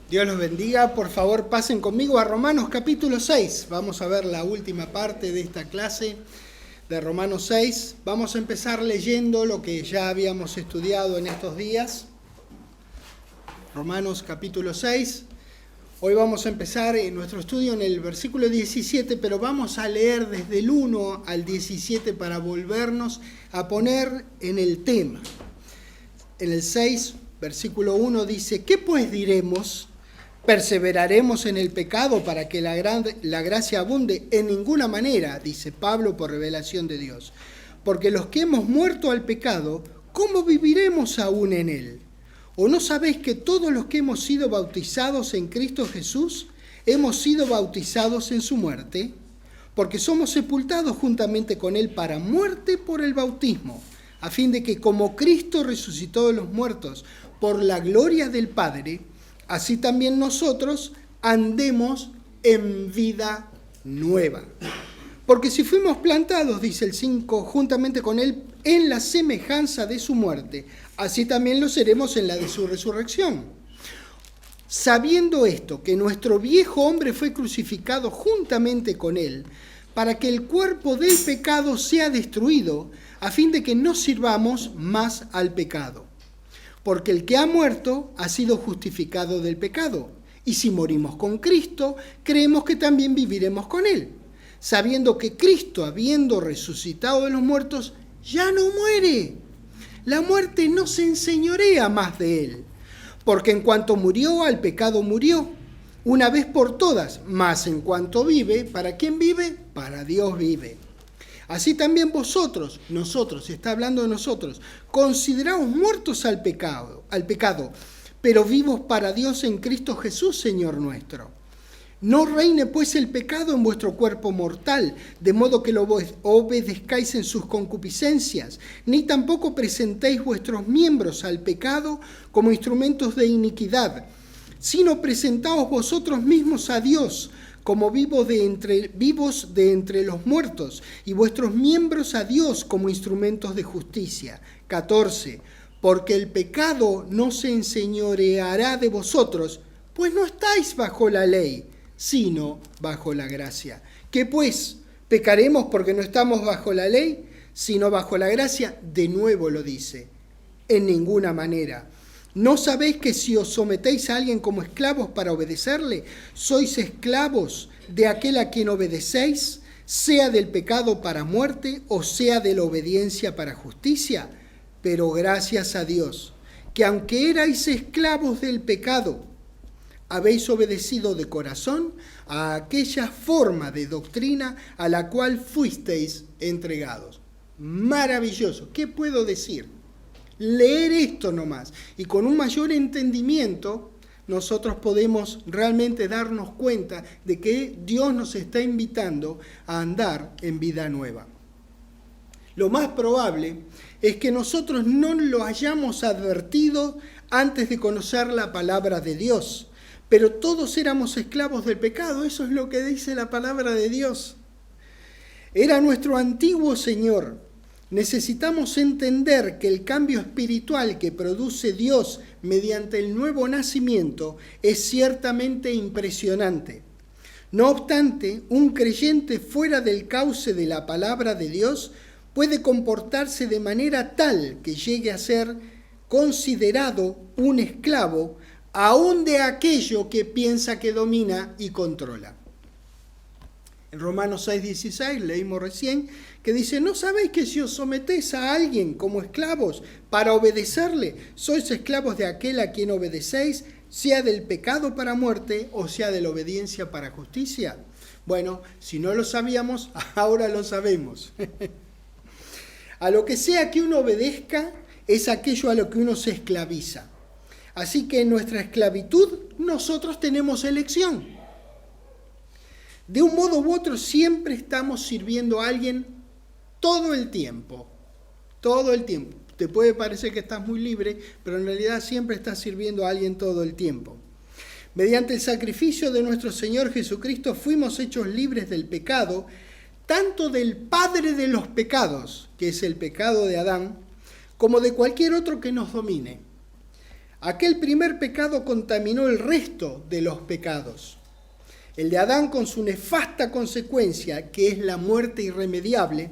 Dios los bendiga. Por favor, pasen conmigo a Romanos capítulo 6. Vamos a ver la última parte de esta clase de Romanos 6. Vamos a empezar leyendo lo que ya habíamos estudiado en estos días. Romanos capítulo 6. Hoy vamos a empezar nuestro estudio en el versículo 17, pero vamos a leer desde el 1 al 17 para volvernos a poner en el tema. En el 6, versículo 1 dice: ¿qué pues diremos? ¿Perseveraremos en el pecado para que la gracia abunde? En ninguna manera, dice Pablo, por revelación de Dios. Porque los que hemos muerto al pecado, ¿cómo viviremos aún en él? ¿O no sabéis que todos los que hemos sido bautizados en Cristo Jesús, hemos sido bautizados en su muerte? Porque somos sepultados juntamente con él para muerte por el bautismo, a fin de que como Cristo resucitó de los muertos por la gloria del Padre, así también nosotros andemos en vida nueva. Porque si fuimos plantados, dice el 5, juntamente con él en la semejanza de su muerte, así también lo seremos en la de su resurrección. Sabiendo esto, que nuestro viejo hombre fue crucificado juntamente con él, para que el cuerpo del pecado sea destruido, a fin de que no sirvamos más al pecado. Porque el que ha muerto ha sido justificado del pecado. Y si morimos con Cristo, creemos que también viviremos con él, sabiendo que Cristo, habiendo resucitado de los muertos, ya no muere. La muerte no se enseñorea más de él. Porque en cuanto murió, al pecado murió, una vez por todas. Mas en cuanto vive, ¿para quién vive? Para Dios vive. Así también nosotros, está hablando de nosotros, consideraos muertos al pecado, pero vivos para Dios en Cristo Jesús, Señor nuestro. No reine pues el pecado en vuestro cuerpo mortal, de modo que lo obedezcáis en sus concupiscencias, ni tampoco presentéis vuestros miembros al pecado como instrumentos de iniquidad, sino presentaos vosotros mismos a Dios, como vivos de entre los muertos, y vuestros miembros a Dios como instrumentos de justicia. 14. Porque el pecado no se enseñoreará de vosotros, pues no estáis bajo la ley, sino bajo la gracia. ¿Qué pues? ¿Pecaremos porque no estamos bajo la ley, sino bajo la gracia? De nuevo lo dice: en ninguna manera. ¿No sabéis que si os sometéis a alguien como esclavos para obedecerle, sois esclavos de aquel a quien obedecéis, sea del pecado para muerte o sea de la obediencia para justicia? Pero gracias a Dios, que aunque erais esclavos del pecado, habéis obedecido de corazón a aquella forma de doctrina a la cual fuisteis entregados. Maravilloso. ¿Qué puedo decir? Leer esto nomás, y con un mayor entendimiento nosotros podemos realmente darnos cuenta de que Dios nos está invitando a andar en vida nueva. Lo más probable es que nosotros no lo hayamos advertido antes de conocer la palabra de Dios, pero todos éramos esclavos del pecado. Eso es lo que dice la palabra de Dios. Era nuestro antiguo Señor. Necesitamos entender que el cambio espiritual que produce Dios mediante el nuevo nacimiento es ciertamente impresionante. No obstante, un creyente fuera del cauce de la palabra de Dios puede comportarse de manera tal que llegue a ser considerado un esclavo aún de aquello que piensa que domina y controla. En Romanos 6:16 leímos recién que dice: ¿no sabéis que si os sometéis a alguien como esclavos para obedecerle, sois esclavos de aquel a quien obedecéis, sea del pecado para muerte o sea de la obediencia para justicia? Bueno, si no lo sabíamos, ahora lo sabemos. A lo que sea que uno obedezca es aquello a lo que uno se esclaviza. Así que en nuestra esclavitud nosotros tenemos elección. De un modo u otro siempre estamos sirviendo a alguien todo el tiempo. Todo el tiempo. Te puede parecer que estás muy libre, pero en realidad siempre estás sirviendo a alguien todo el tiempo. Mediante el sacrificio de nuestro Señor Jesucristo fuimos hechos libres del pecado, tanto del padre de los pecados, que es el pecado de Adán, como de cualquier otro que nos domine. Aquel primer pecado contaminó el resto de los pecados. El de Adán, con su nefasta consecuencia, que es la muerte irremediable,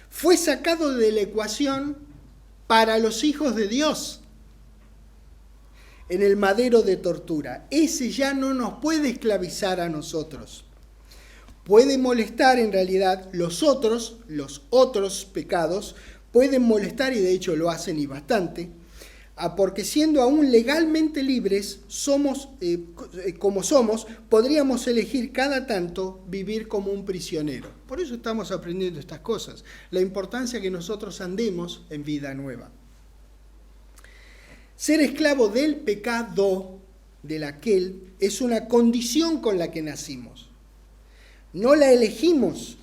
fue sacado de la ecuación para los hijos de Dios en el madero de tortura. Ese ya no nos puede esclavizar a nosotros. Puede molestar en realidad los otros pecados, pueden molestar y de hecho lo hacen y bastante, porque siendo aún legalmente libres, como somos, podríamos elegir cada tanto vivir como un prisionero. Por eso estamos aprendiendo estas cosas, la importancia que nosotros andemos en vida nueva. Ser esclavo del pecado, del aquel, es una condición con la que nacimos. No la elegimos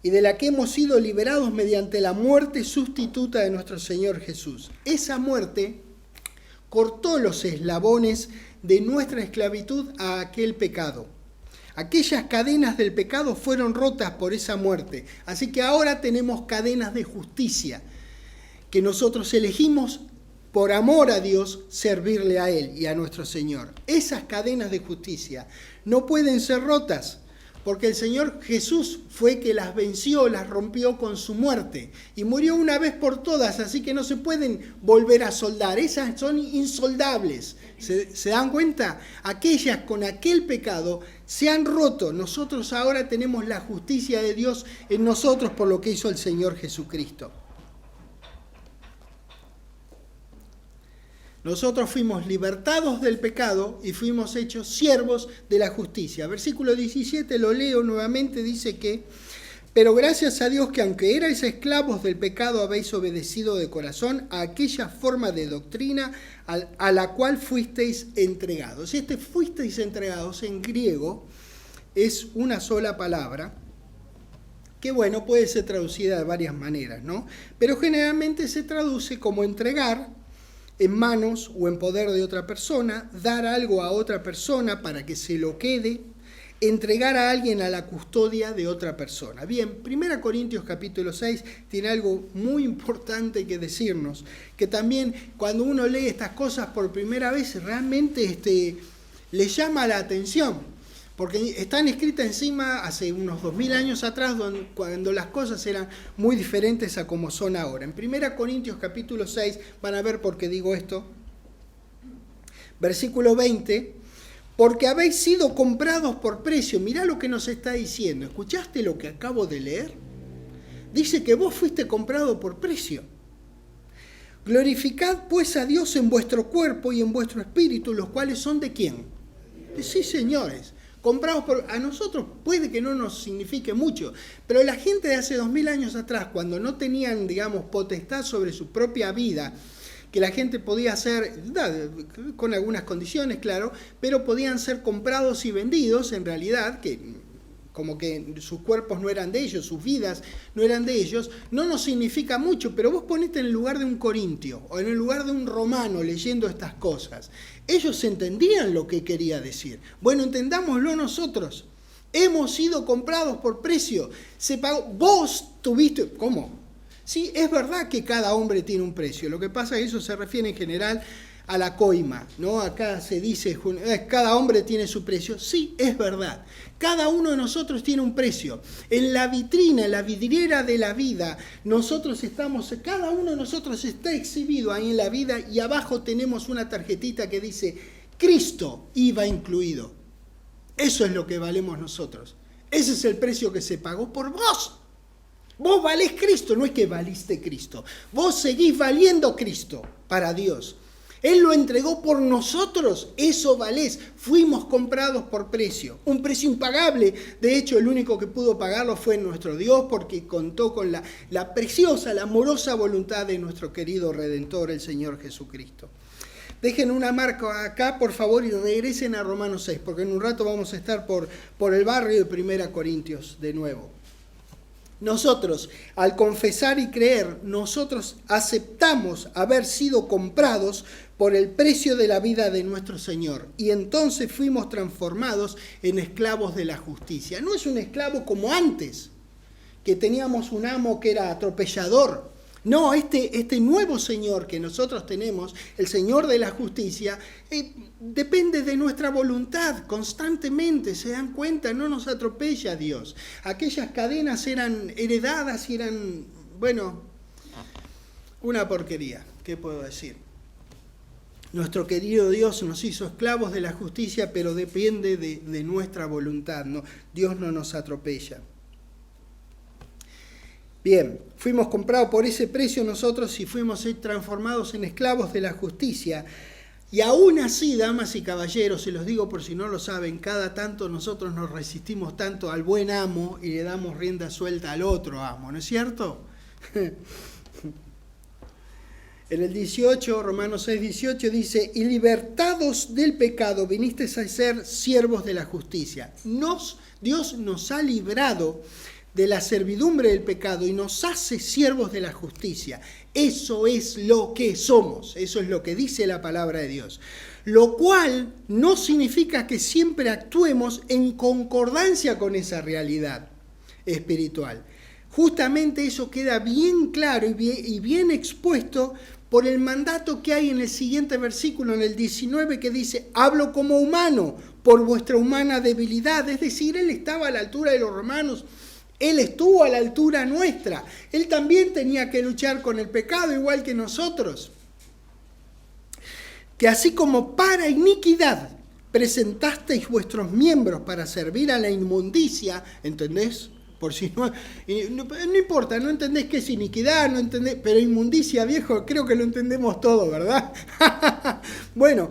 y de la que hemos sido liberados mediante la muerte sustituta de nuestro Señor Jesús. Esa muerte cortó los eslabones de nuestra esclavitud a aquel pecado. Aquellas cadenas del pecado fueron rotas por esa muerte. Así que ahora tenemos cadenas de justicia que nosotros elegimos por amor a Dios servirle a Él y a nuestro Señor. Esas cadenas de justicia no pueden ser rotas porque el Señor Jesús fue que las venció, las rompió con su muerte y murió una vez por todas, así que no se pueden volver a soldar. Esas son insoldables. ¿Se dan cuenta? Aquellas con aquel pecado se han roto. Nosotros ahora tenemos la justicia de Dios en nosotros por lo que hizo el Señor Jesucristo. Nosotros fuimos libertados del pecado y fuimos hechos siervos de la justicia. Versículo 17, lo leo nuevamente, dice que: pero gracias a Dios que aunque erais esclavos del pecado, habéis obedecido de corazón a aquella forma de doctrina a la cual fuisteis entregados. Fuisteis entregados en griego es una sola palabra, que bueno, puede ser traducida de varias maneras, ¿no? Pero generalmente se traduce como entregar en manos o en poder de otra persona, dar algo a otra persona para que se lo quede, entregar a alguien a la custodia de otra persona. Bien, 1 Corintios capítulo 6 tiene algo muy importante que decirnos, que también cuando uno lee estas cosas por primera vez realmente le llama la atención, porque están escritas encima hace unos 2000 años atrás, cuando las cosas eran muy diferentes a como son ahora. En 1 Corintios capítulo 6, van a ver por qué digo esto, versículo 20, porque habéis sido comprados por precio. Mirá lo que nos está diciendo. ¿Escuchaste lo que acabo de leer? Dice que vos fuiste comprado por precio. Glorificad pues a Dios en vuestro cuerpo y en vuestro espíritu, los cuales son ¿de quién? Sí, señores. Comprados a nosotros puede que no nos signifique mucho, pero la gente de hace 2000 años atrás, cuando no tenían, digamos, potestad sobre su propia vida, que la gente podía hacer, con algunas condiciones, claro, pero podían ser comprados y vendidos, en realidad, que como que sus cuerpos no eran de ellos, sus vidas no eran de ellos, no nos significa mucho, pero vos ponete en el lugar de un corintio o en el lugar de un romano leyendo estas cosas. Ellos entendían lo que quería decir. Bueno, entendámoslo nosotros. Hemos sido comprados por precio. Se pagó. Vos tuviste... ¿Cómo? Sí, es verdad que cada hombre tiene un precio. Lo que pasa es que eso se refiere en general a la coima, ¿no? Acá se dice, cada hombre tiene su precio. Sí, es verdad. Cada uno de nosotros tiene un precio. En la vitrina, en la vidriera de la vida, cada uno de nosotros está exhibido ahí en la vida y abajo tenemos una tarjetita que dice Cristo IVA incluido. Eso es lo que valemos nosotros. Ese es el precio que se pagó por vos. Vos valés Cristo, no es que valiste Cristo. Vos seguís valiendo Cristo para Dios. Él lo entregó por nosotros, eso valés. Fuimos comprados por precio, un precio impagable. De hecho, el único que pudo pagarlo fue nuestro Dios, porque contó con la preciosa, la amorosa voluntad de nuestro querido Redentor, el Señor Jesucristo. Dejen una marca acá, por favor, y regresen a Romanos 6, porque en un rato vamos a estar por el barrio de 1 Corintios de nuevo. Nosotros, al confesar y creer, nosotros aceptamos haber sido comprados por el precio de la vida de nuestro Señor. Y entonces fuimos transformados en esclavos de la justicia. No es un esclavo como antes, que teníamos un amo que era atropellador. No, este nuevo Señor que nosotros tenemos, el Señor de la justicia, depende de nuestra voluntad constantemente. ¿Se dan cuenta? No nos atropella Dios. Aquellas cadenas eran heredadas y eran, bueno, una porquería. ¿Qué puedo decir? Nuestro querido Dios nos hizo esclavos de la justicia, pero depende de nuestra voluntad. No, Dios no nos atropella. Bien, fuimos comprados por ese precio nosotros y fuimos transformados en esclavos de la justicia. Y aún así, damas y caballeros, se los digo por si no lo saben, cada tanto nosotros nos resistimos tanto al buen amo y le damos rienda suelta al otro amo, ¿no es cierto? En el 18, Romanos 6:18 dice, y libertados del pecado vinisteis a ser siervos de la justicia. Dios nos ha librado de la servidumbre del pecado y nos hace siervos de la justicia. Eso es lo que somos, eso es lo que dice la palabra de Dios. Lo cual no significa que siempre actuemos en concordancia con esa realidad espiritual. Justamente eso queda bien claro y bien expuesto por el mandato que hay en el siguiente versículo, en el 19, que dice, hablo como humano por vuestra humana debilidad. Es decir, Él estaba a la altura de los romanos. Él estuvo a la altura nuestra. Él también tenía que luchar con el pecado igual que nosotros. Que así como para iniquidad presentasteis vuestros miembros para servir a la inmundicia, ¿entendés? Por si no importa, no entendés qué es iniquidad, no entendés, pero inmundicia, viejo, creo que lo entendemos todo, ¿verdad? Bueno,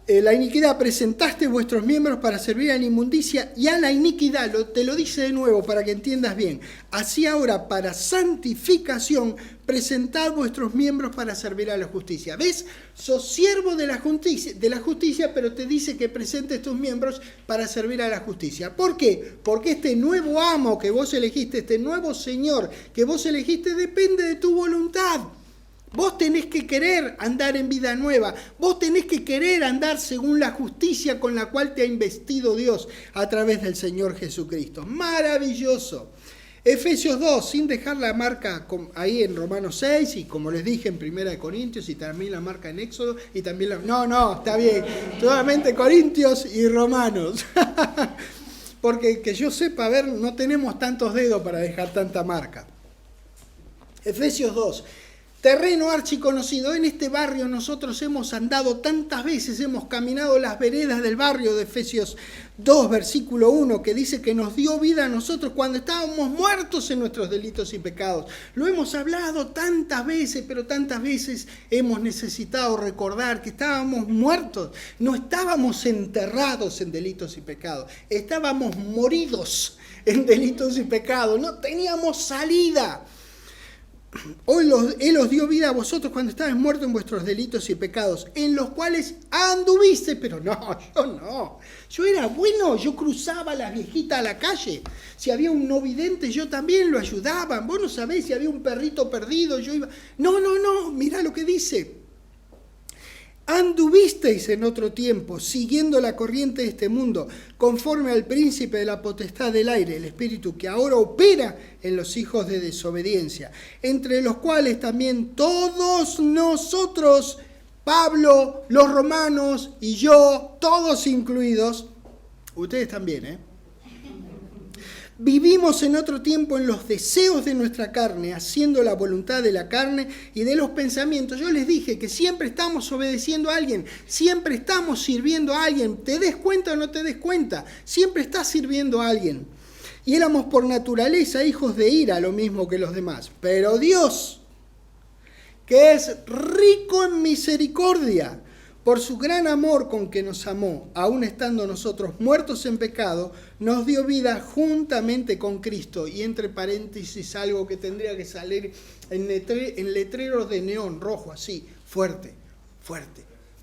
la iniquidad presentaste vuestros miembros para servir a la inmundicia y a la iniquidad, te lo dice de nuevo para que entiendas bien. Así ahora para santificación presentad vuestros miembros para servir a la justicia. ¿Ves? Sos siervo de la justicia, pero te dice que presentes tus miembros para servir a la justicia. ¿Por qué? Porque este nuevo amo que vos elegiste, este nuevo Señor que vos elegiste, depende de tu voluntad. Vos tenés que querer andar en vida nueva. Vos tenés que querer andar según la justicia con la cual te ha investido Dios a través del Señor Jesucristo. Maravilloso. Efesios 2, sin dejar la marca ahí en Romanos 6 y como les dije en 1 Corintios y también la marca en Éxodo y también No, está bien. Solamente Corintios y Romanos. Porque que yo sepa, a ver, no tenemos tantos dedos para dejar tanta marca. Efesios 2. Terreno archiconocido. En este barrio nosotros hemos andado tantas veces, hemos caminado las veredas del barrio de Efesios 2, versículo 1, que dice que nos dio vida a nosotros cuando estábamos muertos en nuestros delitos y pecados. Lo hemos hablado tantas veces, pero tantas veces hemos necesitado recordar que estábamos muertos, no estábamos enterrados en delitos y pecados, estábamos moridos en delitos y pecados, no teníamos salida. Hoy Él os dio vida a vosotros cuando estabais muertos en vuestros delitos y pecados, en los cuales anduviste, pero no, yo no. Yo era bueno, yo cruzaba a las viejitas a la calle. Si había un no vidente, yo también lo ayudaba. Vos no sabés si había un perrito perdido, yo iba... No, mirá lo que dice. Anduvisteis en otro tiempo, siguiendo la corriente de este mundo, conforme al príncipe de la potestad del aire, el espíritu que ahora opera en los hijos de desobediencia, entre los cuales también todos nosotros, Pablo, los romanos y yo, todos incluidos, ustedes también, vivimos en otro tiempo en los deseos de nuestra carne, haciendo la voluntad de la carne y de los pensamientos. Yo les dije que siempre estamos obedeciendo a alguien, siempre estamos sirviendo a alguien. ¿Te des cuenta o no te des cuenta? Siempre estás sirviendo a alguien. Y éramos por naturaleza hijos de ira, lo mismo que los demás. Pero Dios, que es rico en misericordia, por su gran amor con que nos amó, aun estando nosotros muertos en pecado, nos dio vida juntamente con Cristo. Y entre paréntesis algo que tendría que salir en letreros de neón rojo, así, fuerte.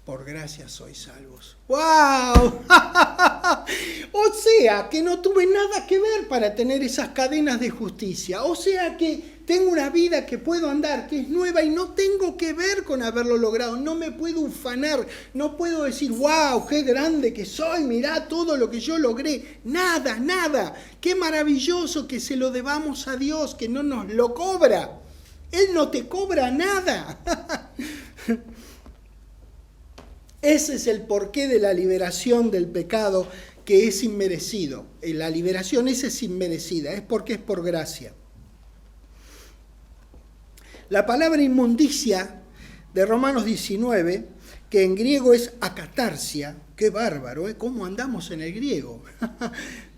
Por gracia sois salvos. ¡Wow! O sea, que no tuve nada que ver para tener esas cadenas de justicia. O sea que tengo una vida que puedo andar, que es nueva y no tengo que ver con haberlo logrado. No me puedo ufanar, no puedo decir, wow, qué grande que soy, mirá todo lo que yo logré. Nada. Qué maravilloso que se lo debamos a Dios, que no nos lo cobra. Él no te cobra nada. Ese es el porqué de la liberación del pecado, que es inmerecido. La liberación esa es inmerecida, es porque es por gracia. La palabra inmundicia de Romanos 19, que en griego es akatarsia, qué bárbaro, ¿eh? ¿Cómo andamos en el griego?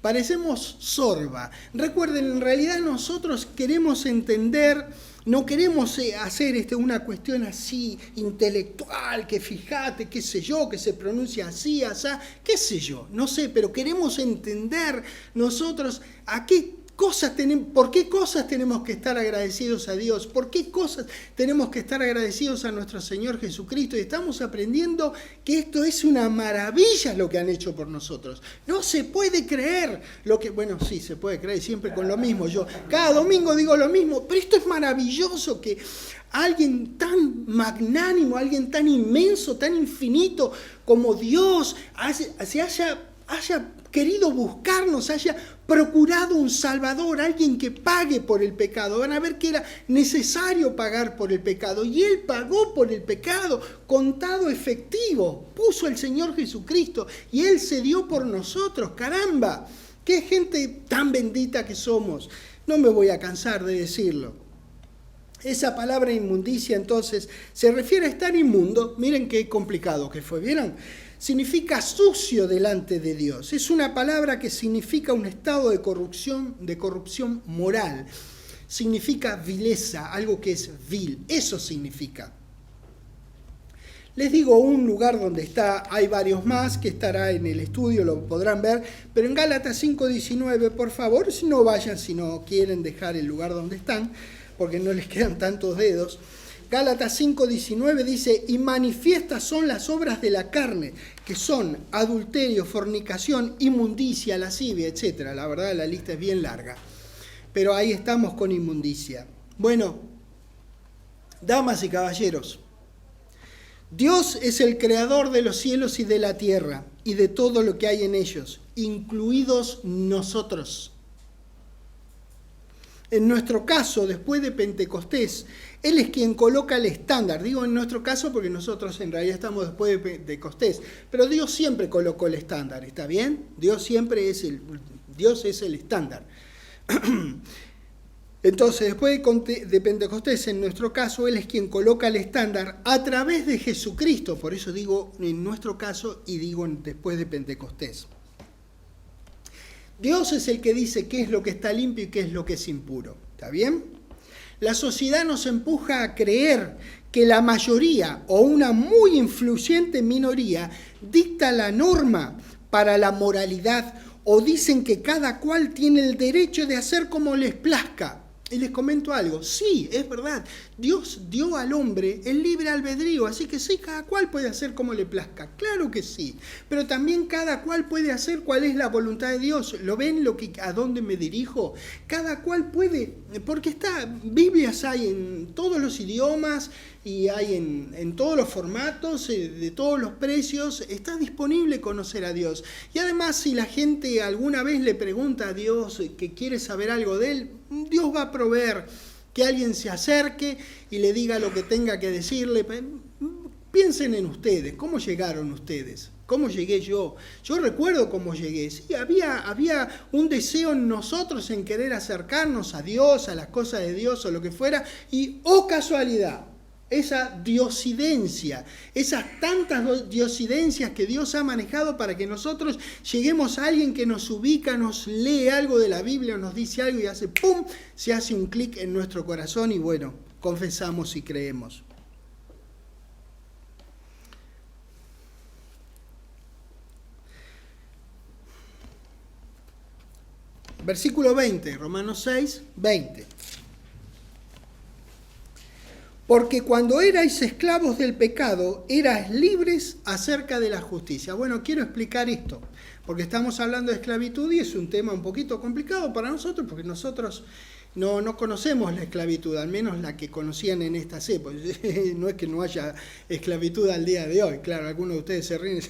Parecemos sorba. Recuerden, en realidad nosotros queremos entender, no queremos hacer una cuestión así intelectual, que fíjate, qué sé yo, que se pronuncia así, asá, qué sé yo, no sé, pero queremos entender nosotros por qué cosas tenemos que estar agradecidos a Dios, por qué cosas tenemos que estar agradecidos a nuestro Señor Jesucristo. Y estamos aprendiendo que esto es una maravilla lo que han hecho por nosotros. No se puede creer bueno, sí, se puede creer siempre con lo mismo. Yo cada domingo digo lo mismo, pero esto es maravilloso que alguien tan magnánimo, alguien tan inmenso, tan infinito como Dios se haya querido buscarnos, haya procurado un Salvador, alguien que pague por el pecado. Van a ver que era necesario pagar por el pecado, y Él pagó por el pecado, contado efectivo, puso el Señor Jesucristo, y Él se dio por nosotros. ¡Caramba! ¡Qué gente tan bendita que somos! No me voy a cansar de decirlo. Esa palabra inmundicia, entonces, se refiere a estar inmundo. Miren qué complicado que fue, ¿vieron? Significa sucio delante de Dios. Es una palabra que significa un estado de corrupción moral. Significa vileza, algo que es vil. Eso significa. Les digo un lugar donde está, hay varios más, que estará en el estudio, lo podrán ver, pero en Gálatas 5:19, por favor, si no vayan, si no quieren dejar el lugar donde están, porque no les quedan tantos dedos. Gálatas 5:19 dice, y manifiestas son las obras de la carne, que son adulterio, fornicación, inmundicia, lascivia, etc. La verdad, la lista es bien larga, pero ahí estamos con inmundicia. Bueno, damas y caballeros, Dios es el creador de los cielos y de la tierra, y de todo lo que hay en ellos, incluidos nosotros. En nuestro caso, después de Pentecostés, Él es quien coloca el estándar. Digo en nuestro caso porque nosotros en realidad estamos después de Pentecostés. Pero Dios siempre colocó el estándar, ¿está bien? Dios es el estándar. Entonces, después de Pentecostés, en nuestro caso, Él es quien coloca el estándar a través de Jesucristo. Por eso digo en nuestro caso y digo después de Pentecostés. Dios es el que dice qué es lo que está limpio y qué es lo que es impuro. ¿Está bien? La sociedad nos empuja a creer que la mayoría o una muy influyente minoría dicta la norma para la moralidad, o dicen que cada cual tiene el derecho de hacer como les plazca. Y les comento algo, sí, es verdad, Dios dio al hombre el libre albedrío, así que sí, cada cual puede hacer como le plazca, claro que sí, pero también cada cual puede hacer cuál es la voluntad de Dios. ¿Lo ven a dónde me dirijo? Cada cual puede, porque Biblias hay en todos los idiomas y hay en todos los formatos, de todos los precios, está disponible conocer a Dios. Y además, si la gente alguna vez le pregunta a Dios que quiere saber algo de Él, Dios va a proveer que alguien se acerque y le diga lo que tenga que decirle. Piensen en ustedes, ¿cómo llegaron ustedes? ¿Cómo llegué yo? Yo recuerdo cómo llegué. Sí, había un deseo en nosotros en querer acercarnos a Dios, a las cosas de Dios o lo que fuera, y ¡oh casualidad! Esa diosidencia, esas tantas diosidencias que Dios ha manejado para que nosotros lleguemos a alguien que nos ubica, nos lee algo de la Biblia, nos dice algo y hace ¡pum! Se hace un clic en nuestro corazón y bueno, confesamos y creemos. Versículo 20, Romanos 6, 20. Porque cuando erais esclavos del pecado, erais libres acerca de la justicia. Bueno, quiero explicar esto, porque estamos hablando de esclavitud y es un tema un poquito complicado para nosotros, porque nosotros no conocemos la esclavitud, al menos la que conocían en estas épocas. No es que no haya esclavitud al día de hoy, claro, algunos de ustedes se ríen,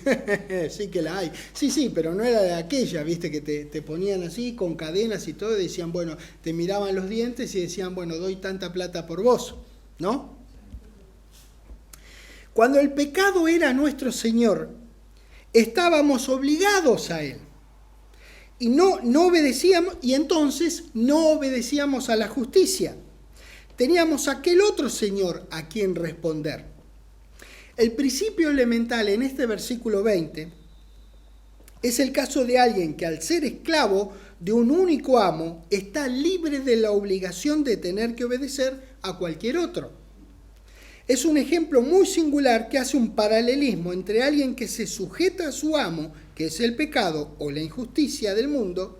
sí que la hay. Sí, pero no era de aquella, viste, que te ponían así, con cadenas y todo, y decían, bueno, te miraban los dientes y decían, bueno, doy tanta plata por vos, ¿no? Cuando el pecado era nuestro Señor, estábamos obligados a Él. Y no obedecíamos, y entonces no obedecíamos a la justicia. Teníamos aquel otro Señor a quien responder. El principio elemental en este versículo 20 es el caso de alguien que al ser esclavo de un único amo está libre de la obligación de tener que obedecer a cualquier otro. Es un ejemplo muy singular que hace un paralelismo entre alguien que se sujeta a su amo, que es el pecado o la injusticia del mundo,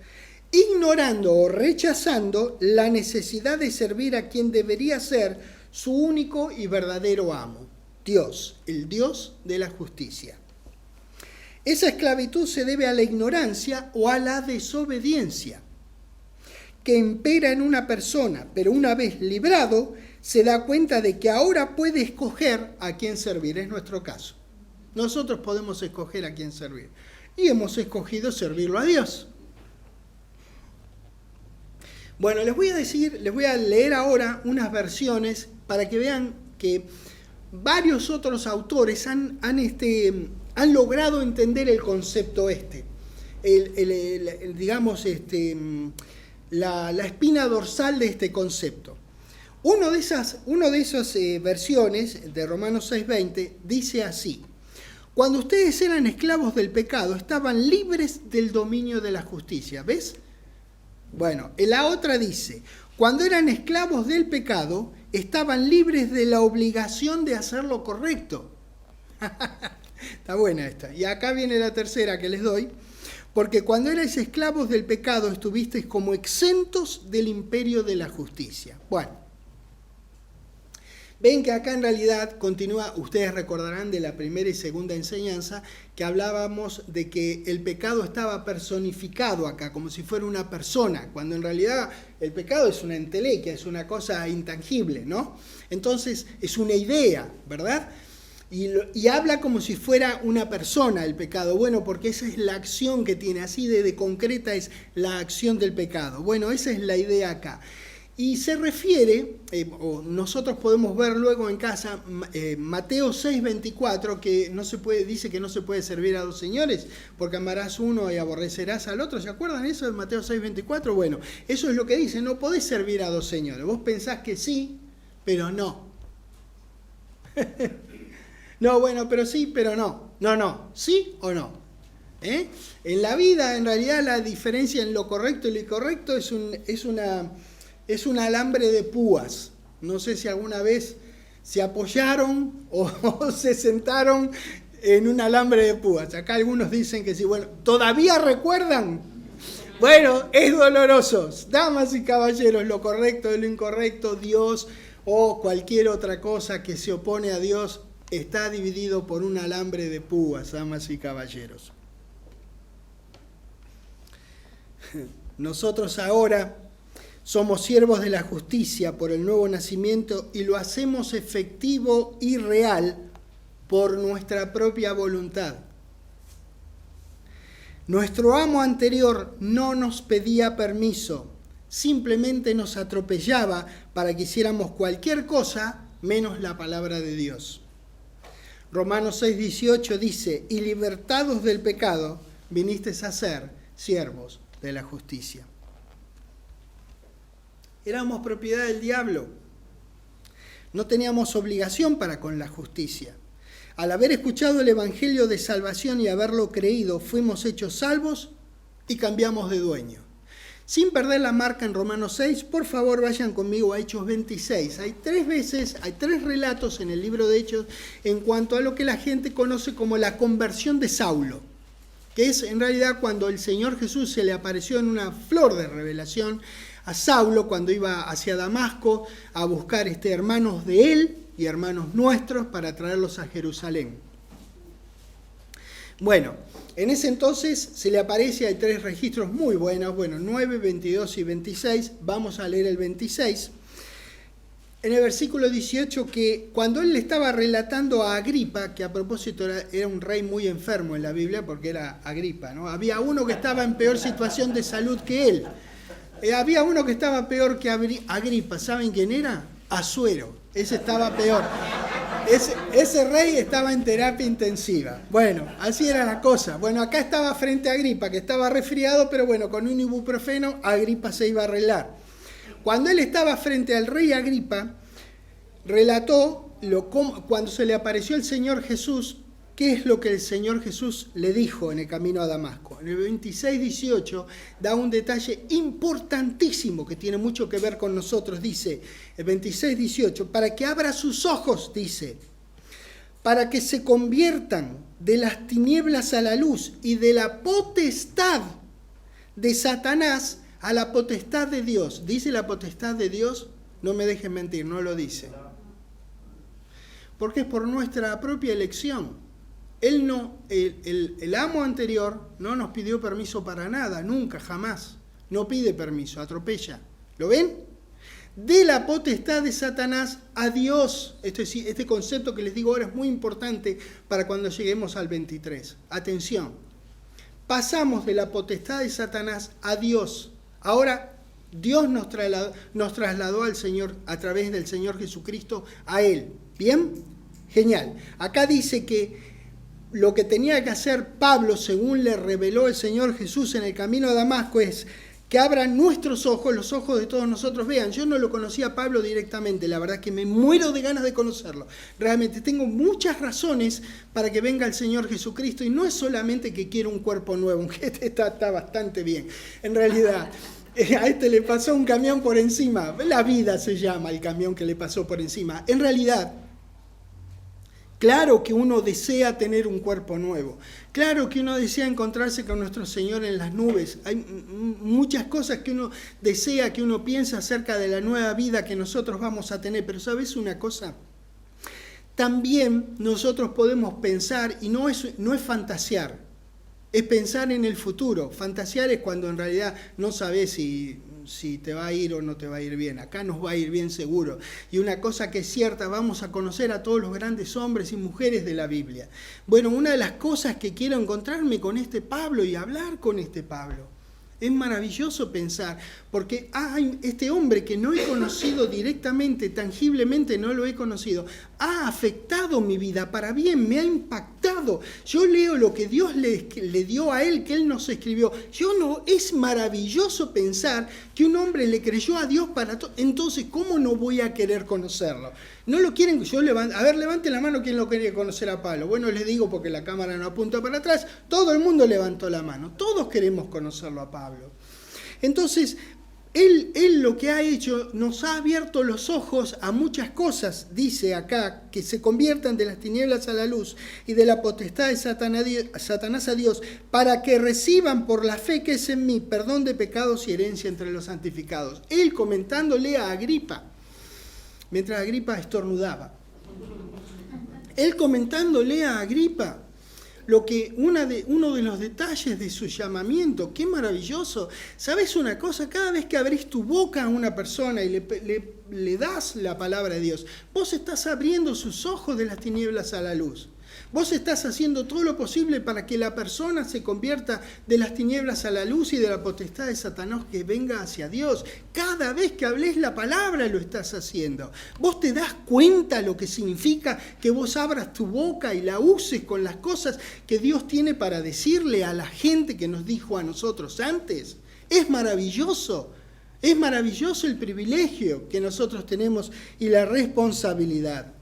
ignorando o rechazando la necesidad de servir a quien debería ser su único y verdadero amo, Dios, el Dios de la justicia. Esa esclavitud se debe a la ignorancia o a la desobediencia que impera en una persona, pero una vez librado, se da cuenta de que ahora puede escoger a quién servir. Es nuestro caso. Nosotros podemos escoger a quién servir. Y hemos escogido servirlo a Dios. Bueno, les voy a leer ahora unas versiones para que vean que varios otros autores han logrado entender el concepto la espina dorsal de este concepto. Una de esas versiones de Romanos 6:20 dice así: cuando ustedes eran esclavos del pecado, estaban libres del dominio de la justicia. ¿Ves? Bueno, la otra dice: cuando eran esclavos del pecado, estaban libres de la obligación de hacer lo correcto. Está buena esta. Y acá viene la tercera que les doy. Porque cuando erais esclavos del pecado, estuvisteis como exentos del imperio de la justicia. Bueno. Ven que acá en realidad continúa, ustedes recordarán de la primera y segunda enseñanza, que hablábamos de que el pecado estaba personificado acá, como si fuera una persona, cuando en realidad el pecado es una entelequia, es una cosa intangible, ¿no? Entonces es una idea, ¿verdad? Y habla como si fuera una persona el pecado, bueno, porque esa es la acción que tiene, así de concreta es la acción del pecado. Bueno, esa es la idea acá. Y se refiere, o nosotros podemos ver luego en casa, Mateo 6:24, que dice que no se puede servir a dos señores, porque amarás uno y aborrecerás al otro. ¿Se acuerdan eso de Mateo 6:24? Bueno, eso es lo que dice, no podés servir a dos señores. Vos pensás que sí, pero no. No, bueno, pero sí, pero no. No, ¿sí o no? En la vida, en realidad, la diferencia en lo correcto y lo incorrecto es un alambre de púas. No sé si alguna vez se apoyaron o se sentaron en un alambre de púas. Acá algunos dicen que sí. Bueno, ¿todavía recuerdan? Bueno, es doloroso. Damas y caballeros, lo correcto y lo incorrecto, Dios o cualquier otra cosa que se opone a Dios, está dividido por un alambre de púas, damas y caballeros. Nosotros ahora somos siervos de la justicia por el nuevo nacimiento y lo hacemos efectivo y real por nuestra propia voluntad. Nuestro amo anterior no nos pedía permiso, simplemente nos atropellaba para que hiciéramos cualquier cosa menos la palabra de Dios. Romanos 6:18 dice: y libertados del pecado, vinisteis a ser siervos de la justicia. Éramos propiedad del diablo. No teníamos obligación para con la justicia. Al haber escuchado el evangelio de salvación y haberlo creído, fuimos hechos salvos y cambiamos de dueño. Sin perder la marca en Romanos 6, por favor vayan conmigo a Hechos 26. Hay tres relatos en el libro de Hechos en cuanto a lo que la gente conoce como la conversión de Saulo, que es en realidad cuando el Señor Jesús se le apareció en una flor de revelación a Saulo cuando iba hacia Damasco a buscar hermanos de él y hermanos nuestros para traerlos a Jerusalén. Bueno, en ese entonces se le aparece, hay 3 registros muy buenos, 9, 22 y 26, vamos a leer el 26. En el versículo 18, que cuando él le estaba relatando a Agripa, que a propósito era un rey muy enfermo en la Biblia, porque era Agripa, ¿no? Había uno que estaba en peor situación de salud que él. Había uno que estaba peor que Agripa. ¿Saben quién era? Asuero. Ese estaba peor. Ese rey estaba en terapia intensiva. Bueno, así era la cosa. Bueno, acá estaba frente a Agripa, que estaba resfriado, pero bueno, con un ibuprofeno Agripa se iba a arreglar. Cuando él estaba frente al rey Agripa, relató cuando se le apareció el Señor Jesús, qué es lo que el Señor Jesús le dijo en el camino a Damasco. En el 26:18 da un detalle importantísimo que tiene mucho que ver con nosotros. Dice, el 26:18, para que abra sus ojos, dice, para que se conviertan de las tinieblas a la luz y de la potestad de Satanás a la potestad de Dios. ¿Dice la potestad de Dios? No me dejen mentir, no lo dice. Porque es por nuestra propia elección. Él no, el amo anterior no nos pidió permiso para nada, nunca, jamás. No pide permiso, atropella. ¿Lo ven? De la potestad de Satanás a Dios. Este concepto que les digo ahora es muy importante para cuando lleguemos al 23. Atención. Pasamos de la potestad de Satanás a Dios. Ahora, Dios nos trasladó al Señor, a través del Señor Jesucristo, a Él. ¿Bien? Genial. Acá dice que lo que tenía que hacer Pablo, según le reveló el Señor Jesús en el camino a Damasco, es que abran nuestros ojos, los ojos de todos nosotros. Vean, yo no lo conocía a Pablo directamente, la verdad que me muero de ganas de conocerlo. Realmente tengo muchas razones para que venga el Señor Jesucristo, y no es solamente que quiero un cuerpo nuevo, aunque está bastante bien. En realidad, a este le pasó un camión por encima. La vida se llama el camión que le pasó por encima. En realidad, claro que uno desea tener un cuerpo nuevo. Claro que uno desea encontrarse con nuestro Señor en las nubes. Hay muchas cosas que uno desea, que uno piensa acerca de la nueva vida que nosotros vamos a tener. Pero ¿sabes una cosa? También nosotros podemos pensar, y no es fantasear, es pensar en el futuro. Fantasear es cuando en realidad no sabes si te va a ir o no te va a ir bien. Acá nos va a ir bien seguro. Y una cosa que es cierta, vamos a conocer a todos los grandes hombres y mujeres de la Biblia. Bueno, una de las cosas que quiero encontrarme con este Pablo y hablar con este Pablo. Es maravilloso pensar, porque este hombre que no he conocido directamente, tangiblemente no lo he conocido, ha afectado mi vida para bien, me ha impactado. Yo leo lo que Dios le dio a él, que él nos escribió. Es maravilloso pensar que un hombre le creyó a Dios para todo. Entonces, ¿cómo no voy a querer conocerlo? No lo quieren, levante la mano quien lo quería conocer a Pablo. Bueno, les digo porque la cámara no apunta para atrás, todo el mundo levantó la mano, todos queremos conocerlo a Pablo. Entonces, él lo que ha hecho, nos ha abierto los ojos a muchas cosas, dice acá, que se conviertan de las tinieblas a la luz y de la potestad de Satanás a Dios, para que reciban por la fe que es en mí perdón de pecados y herencia entre los santificados. Él comentándole a Agripa, mientras Agripa estornudaba. Él comentándole a Agripa uno de los detalles de su llamamiento. ¡Qué maravilloso! ¿Sabes una cosa? Cada vez que abrís tu boca a una persona y le das la palabra de Dios, vos estás abriendo sus ojos de las tinieblas a la luz. Vos estás haciendo todo lo posible para que la persona se convierta de las tinieblas a la luz y de la potestad de Satanás que venga hacia Dios. Cada vez que hables la palabra lo estás haciendo. Vos te das cuenta lo que significa que vos abras tu boca y la uses con las cosas que Dios tiene para decirle a la gente que nos dijo a nosotros antes. Es maravilloso. Es maravilloso el privilegio que nosotros tenemos y la responsabilidad.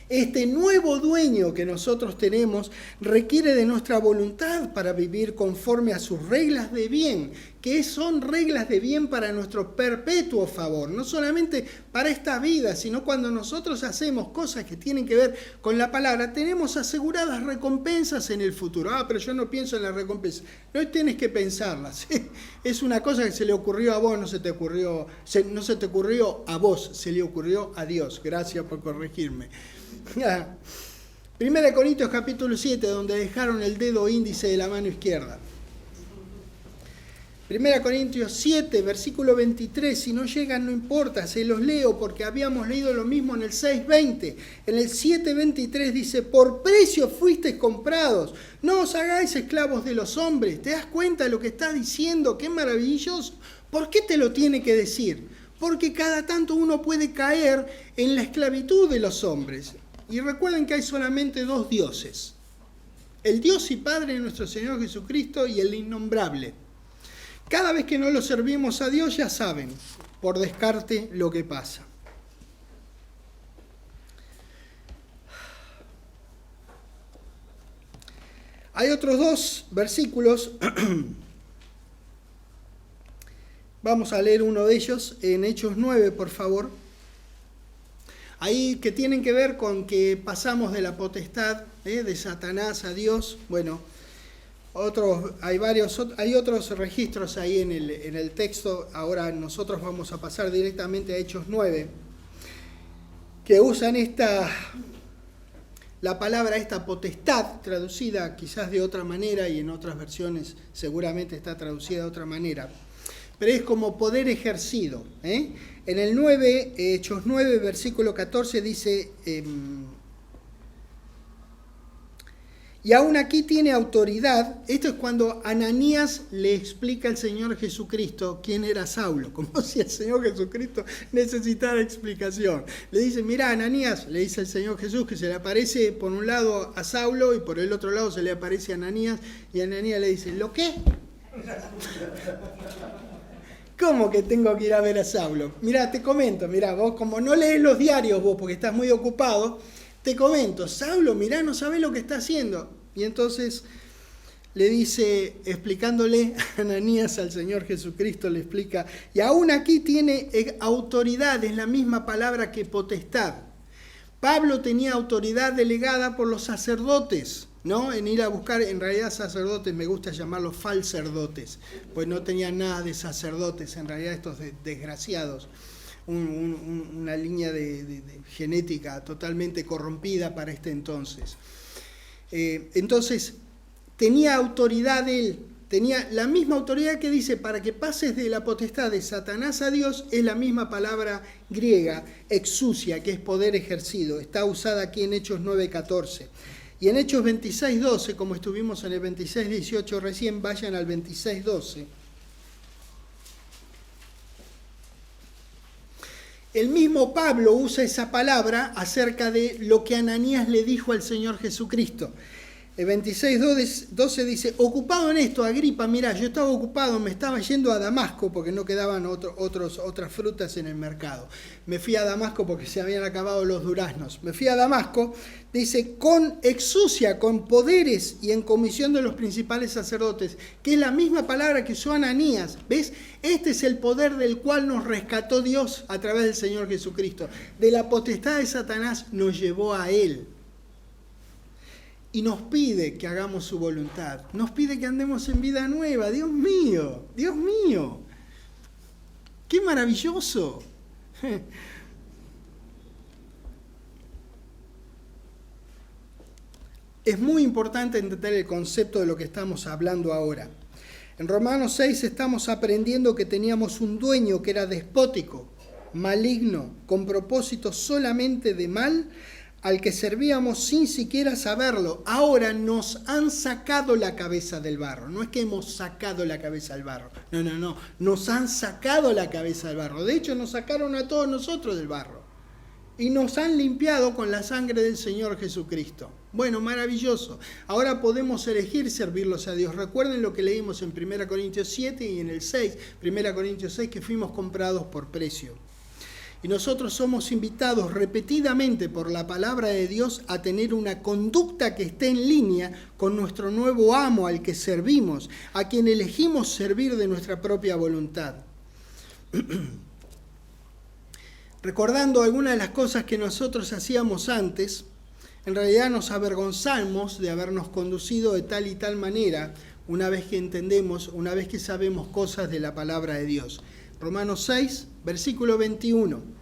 Este nuevo dueño que nosotros tenemos requiere de nuestra voluntad para vivir conforme a sus reglas de bien, que son reglas de bien para nuestro perpetuo favor, no solamente para esta vida, sino cuando nosotros hacemos cosas que tienen que ver con la palabra, tenemos aseguradas recompensas en el futuro. Pero yo no pienso en la recompensa. No tienes que pensarlas. Es una cosa que se le ocurrió a vos, no se te ocurrió a vos, se le ocurrió a Dios. Gracias por corregirme. 1 Corintios capítulo 7, donde dejaron el dedo índice de la mano izquierda. 1 Corintios 7, versículo 23, si no llegan no importa, se los leo porque habíamos leído lo mismo en el 6:20. En el 7:23 dice, por precio fuisteis comprados, no os hagáis esclavos de los hombres. ¿Te das cuenta de lo que está diciendo? ¡Qué maravilloso! ¿Por qué te lo tiene que decir? Porque cada tanto uno puede caer en la esclavitud de los hombres. Y recuerden que hay solamente dos dioses, el Dios y Padre de nuestro Señor Jesucristo y el innombrable. Cada vez que no lo servimos a Dios, ya saben, por descarte, lo que pasa. Hay otros dos versículos. Vamos a leer uno de ellos en Hechos 9, por favor. Ahí que tienen que ver con que pasamos de la potestad de Satanás a Dios. Bueno, hay otros registros ahí en el texto. Ahora nosotros vamos a pasar directamente a Hechos 9, que usan la palabra esta potestad, traducida quizás de otra manera, y en otras versiones seguramente está traducida de otra manera, pero es como poder ejercido. En el 9, Hechos 9, versículo 14 dice, y aún aquí tiene autoridad. Esto es cuando Ananías le explica al Señor Jesucristo quién era Saulo, como si el Señor Jesucristo necesitara explicación. Le dice, mira, Ananías, le dice el Señor Jesús, que se le aparece por un lado a Saulo y por el otro lado se le aparece a Ananías, y Ananías le dice, ¿lo qué? ¿Cómo que tengo que ir a ver a Saulo? Mirá, te comento, mirá, vos como no lees los diarios vos porque estás muy ocupado, te comento, Saulo, mirá, no sabés lo que está haciendo. Y entonces le dice, explicándole a Ananías al Señor Jesucristo, le explica, y aún aquí tiene autoridad, es la misma palabra que potestad. Pablo tenía autoridad delegada por los sacerdotes, ¿no? En ir a buscar, en realidad sacerdotes, me gusta llamarlos falsacerdotes, pues no tenían nada de sacerdotes, en realidad estos desgraciados. Una línea de genética totalmente corrompida para este entonces. Entonces, tenía autoridad él, tenía la misma autoridad que dice, para que pases de la potestad de Satanás a Dios, es la misma palabra griega, exousia, que es poder ejercido. Está usada aquí en Hechos 9:14. Y en Hechos 26:12, como estuvimos en el 26:18 recién, vayan al 26:12. El mismo Pablo usa esa palabra acerca de lo que Ananías le dijo al Señor Jesucristo. El 26:12 dice, ocupado en esto, Agripa, mirá, yo estaba ocupado, me estaba yendo a Damasco porque no quedaban otras frutas en el mercado. Me fui a Damasco porque se habían acabado los duraznos. Me fui a Damasco, dice, con exousia, con poderes y en comisión de los principales sacerdotes, que es la misma palabra que usó Ananías. ¿Ves? Este es el poder del cual nos rescató Dios a través del Señor Jesucristo. De la potestad de Satanás nos llevó a Él. Y nos pide que hagamos su voluntad. Nos pide que andemos en vida nueva. Dios mío, Dios mío. ¡Qué maravilloso! Es muy importante entender el concepto de lo que estamos hablando ahora. En Romanos 6 estamos aprendiendo que teníamos un dueño que era despótico, maligno, con propósito solamente de mal, al que servíamos sin siquiera saberlo. Ahora nos han sacado la cabeza del barro. No es que hemos sacado la cabeza del barro. No. Nos han sacado la cabeza del barro. De hecho, nos sacaron a todos nosotros del barro. Y nos han limpiado con la sangre del Señor Jesucristo. Bueno, maravilloso. Ahora podemos elegir servirlos a Dios. Recuerden lo que leímos en 1 Corintios 7 y en el 6. 1 Corintios 6, que fuimos comprados por precio. Y nosotros somos invitados repetidamente por la palabra de Dios a tener una conducta que esté en línea con nuestro nuevo amo al que servimos, a quien elegimos servir de nuestra propia voluntad. Recordando algunas de las cosas que nosotros hacíamos antes, en realidad nos avergonzamos de habernos conducido de tal y tal manera una vez que entendemos, una vez que sabemos cosas de la palabra de Dios. Romanos 6, versículo 21.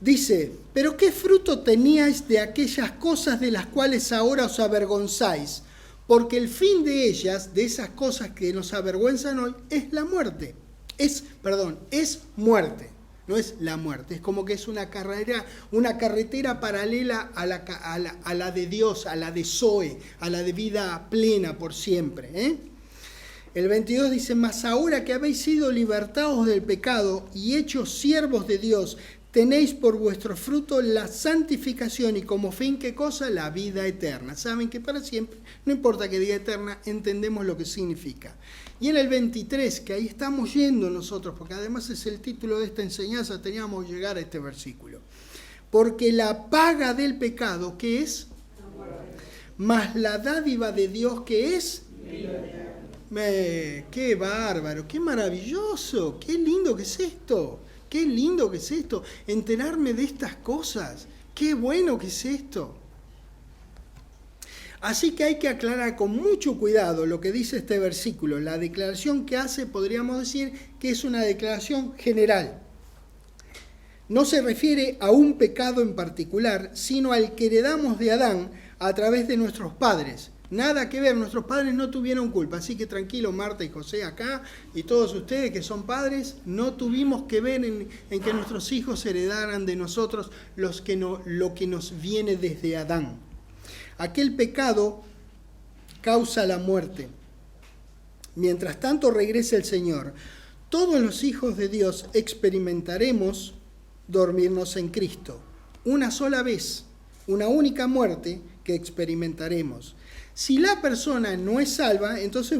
Dice, pero ¿qué fruto teníais de aquellas cosas de las cuales ahora os avergonzáis? Porque el fin de ellas, de esas cosas que nos avergüenzan hoy, es la muerte. Es muerte, no es la muerte. Es como que es una carretera paralela a la de Dios, a la de Zoe, a la de vida plena por siempre. El 22 dice, mas ahora que habéis sido libertados del pecado y hechos siervos de Dios, tenéis por vuestro fruto la santificación y como fin, ¿qué cosa? La vida eterna. Saben que para siempre, no importa que diga eterna, entendemos lo que significa. Y en el 23, que ahí estamos yendo nosotros, porque además es el título de esta enseñanza, teníamos que llegar a este versículo. Porque la paga del pecado, ¿qué es? Más la dádiva de Dios, ¿qué es? ¡Qué bárbaro! ¡Qué maravilloso! ¡Qué lindo que es esto! ¡Qué lindo que es esto! Enterarme de estas cosas. ¡Qué bueno que es esto! Así que hay que aclarar con mucho cuidado lo que dice este versículo. La declaración que hace, podríamos decir, que es una declaración general. No se refiere a un pecado en particular, sino al que heredamos de Adán a través de nuestros padres. Nada que ver, nuestros padres no tuvieron culpa, así que tranquilo Marta y José acá y todos ustedes que son padres, no tuvimos que ver en que nuestros hijos heredaran de nosotros lo que nos viene desde Adán. Aquel pecado causa la muerte. Mientras tanto regresa el Señor, todos los hijos de Dios experimentaremos dormirnos en Cristo. Una sola vez, una única muerte que experimentaremos. Si la persona no es salva, entonces,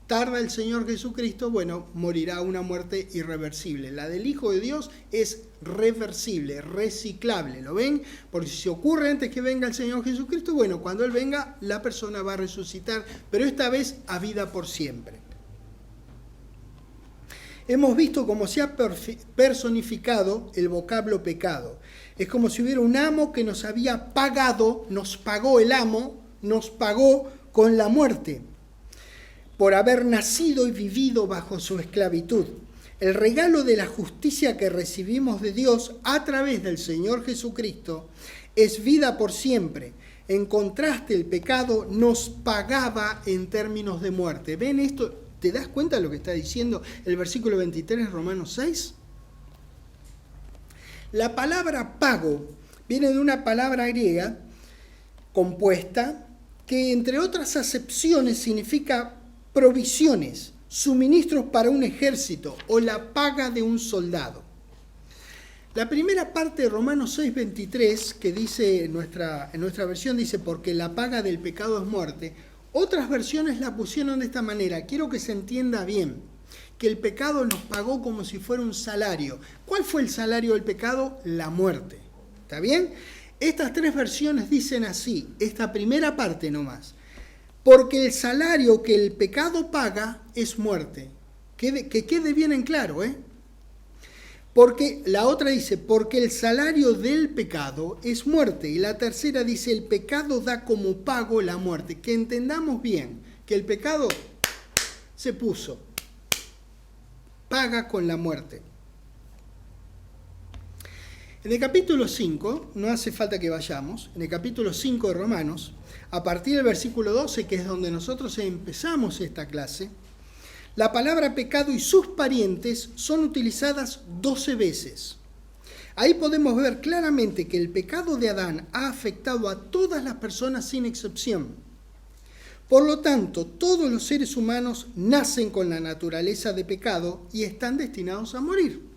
tarda el Señor Jesucristo, morirá una muerte irreversible. La del Hijo de Dios es reversible, reciclable, ¿lo ven? Porque si ocurre antes que venga el Señor Jesucristo, cuando Él venga, la persona va a resucitar, pero esta vez a vida por siempre. Hemos visto cómo se ha personificado el vocablo pecado. Es como si hubiera un amo que nos había pagado, nos pagó el amo, nos pagó con la muerte por haber nacido y vivido bajo su esclavitud. El regalo de la justicia que recibimos de Dios a través del Señor Jesucristo es vida por siempre. En contraste, el pecado nos pagaba en términos de muerte. ¿Ven esto? ¿Te das cuenta de lo que está diciendo el versículo 23 de Romanos 6? La palabra pago viene de una palabra griega compuesta que, entre otras acepciones, significa provisiones, suministros para un ejército o la paga de un soldado. La primera parte de Romanos 6:23, que dice en nuestra versión, dice, porque la paga del pecado es muerte. Otras versiones la pusieron de esta manera. Quiero que se entienda bien, que el pecado nos pagó como si fuera un salario. ¿Cuál fue el salario del pecado? La muerte. ¿Está bien? Estas tres versiones dicen así, esta primera parte nomás. Porque el salario que el pecado paga es muerte. Que quede bien en claro, Porque la otra dice, porque el salario del pecado es muerte. Y la tercera dice, el pecado da como pago la muerte. Que entendamos bien que el pecado se puso, paga con la muerte. En el capítulo 5, no hace falta que vayamos, en el capítulo 5 de Romanos, a partir del versículo 12, que es donde nosotros empezamos esta clase, la palabra pecado y sus parientes son utilizadas 12 veces. Ahí podemos ver claramente que el pecado de Adán ha afectado a todas las personas sin excepción. Por lo tanto, todos los seres humanos nacen con la naturaleza de pecado y están destinados a morir.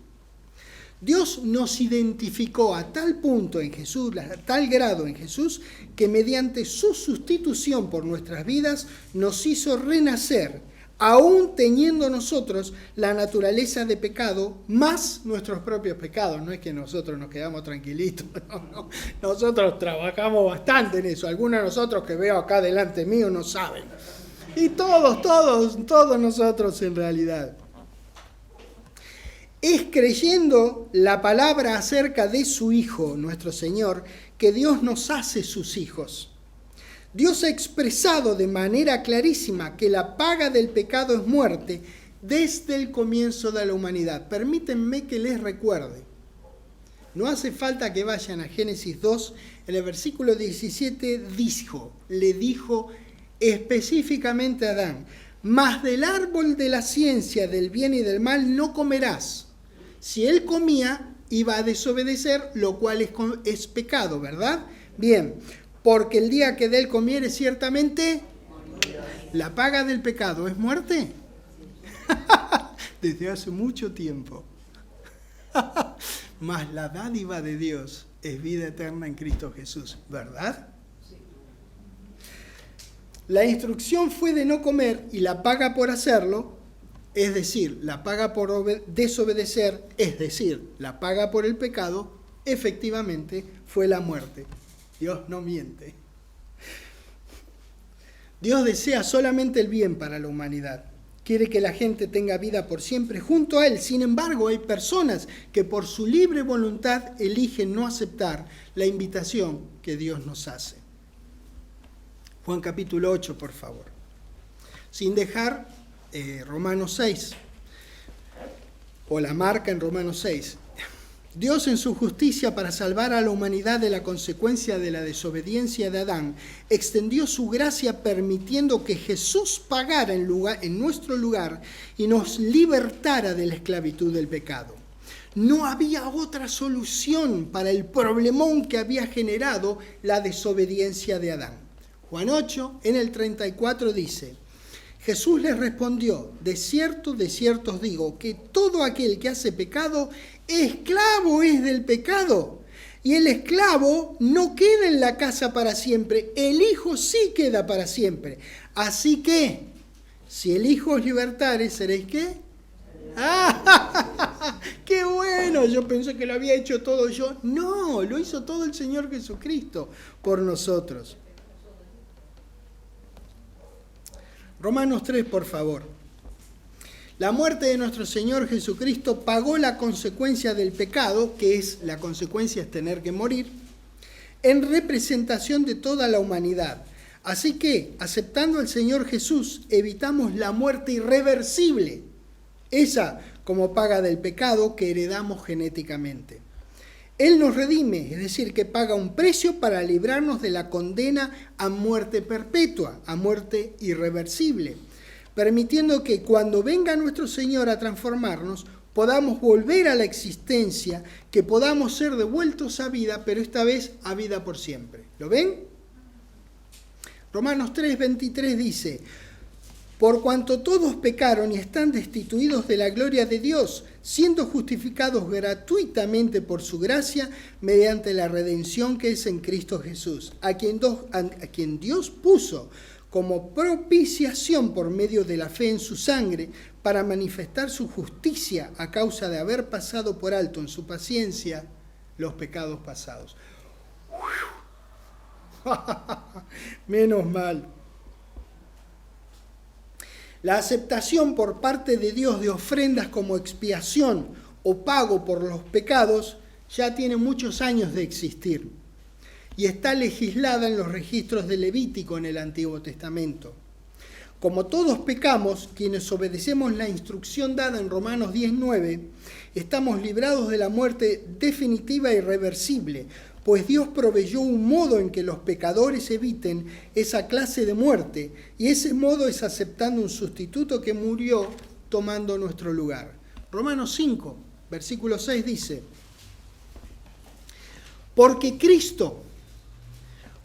Dios nos identificó a tal punto en Jesús, a tal grado en Jesús, que mediante su sustitución por nuestras vidas nos hizo renacer, aún teniendo nosotros la naturaleza de pecado más nuestros propios pecados. No es que nosotros nos quedamos tranquilitos, no. Nosotros trabajamos bastante en eso. Algunos de nosotros que veo acá delante mío no saben. Y todos nosotros en realidad. Es creyendo la palabra acerca de su Hijo, nuestro Señor, que Dios nos hace sus hijos. Dios ha expresado de manera clarísima que la paga del pecado es muerte desde el comienzo de la humanidad. Permítanme que les recuerde. No hace falta que vayan a Génesis 2, en el versículo 17 le dijo específicamente a Adán: mas del árbol de la ciencia del bien y del mal no comerás. Si él comía, iba a desobedecer, lo cual es pecado, ¿verdad? Bien, porque el día que de él comiere ciertamente, la paga del pecado es muerte. Desde hace mucho tiempo. Mas la dádiva de Dios es vida eterna en Cristo Jesús, ¿verdad? La instrucción fue de no comer y la paga por hacerlo, es decir, la paga por desobedecer, es decir, la paga por el pecado, efectivamente fue la muerte. Dios no miente. Dios desea solamente el bien para la humanidad. Quiere que la gente tenga vida por siempre junto a Él. Sin embargo, hay personas que por su libre voluntad eligen no aceptar la invitación que Dios nos hace. Juan capítulo 8, por favor. Sin dejar Romanos 6, o la marca en Romanos 6. Dios en su justicia para salvar a la humanidad de la consecuencia de la desobediencia de Adán, extendió su gracia permitiendo que Jesús pagara en nuestro lugar y nos libertara de la esclavitud del pecado. No había otra solución para el problemón que había generado la desobediencia de Adán. Juan 8, en el 34 dice: Jesús les respondió: de cierto os digo, que todo aquel que hace pecado, esclavo es del pecado. Y el esclavo no queda en la casa para siempre, el Hijo sí queda para siempre. Así que, si el Hijo os libertare, ¿seréis qué? ¡Ah! ¡Qué bueno! Yo pensé que lo había hecho todo yo. No, lo hizo todo el Señor Jesucristo por nosotros. Romanos 3, por favor. La muerte de nuestro Señor Jesucristo pagó la consecuencia del pecado, que es la consecuencia es tener que morir, en representación de toda la humanidad. Así que, aceptando al Señor Jesús, evitamos la muerte irreversible, esa como paga del pecado que heredamos genéticamente. Él nos redime, es decir, que paga un precio para librarnos de la condena a muerte perpetua, a muerte irreversible, permitiendo que cuando venga nuestro Señor a transformarnos, podamos volver a la existencia, que podamos ser devueltos a vida, pero esta vez a vida por siempre. ¿Lo ven? Romanos 3:23 dice: por cuanto todos pecaron y están destituidos de la gloria de Dios, siendo justificados gratuitamente por su gracia, mediante la redención que es en Cristo Jesús, a quien Dios puso como propiciación por medio de la fe en su sangre, para manifestar su justicia a causa de haber pasado por alto en su paciencia los pecados pasados. Menos mal. La aceptación por parte de Dios de ofrendas como expiación o pago por los pecados ya tiene muchos años de existir y está legislada en los registros de Levítico en el Antiguo Testamento. Como todos pecamos, quienes obedecemos la instrucción dada en Romanos 10:9, estamos librados de la muerte definitiva e irreversible, pues Dios proveyó un modo en que los pecadores eviten esa clase de muerte, y ese modo es aceptando un sustituto que murió tomando nuestro lugar. Romanos 5, versículo 6 dice: porque Cristo,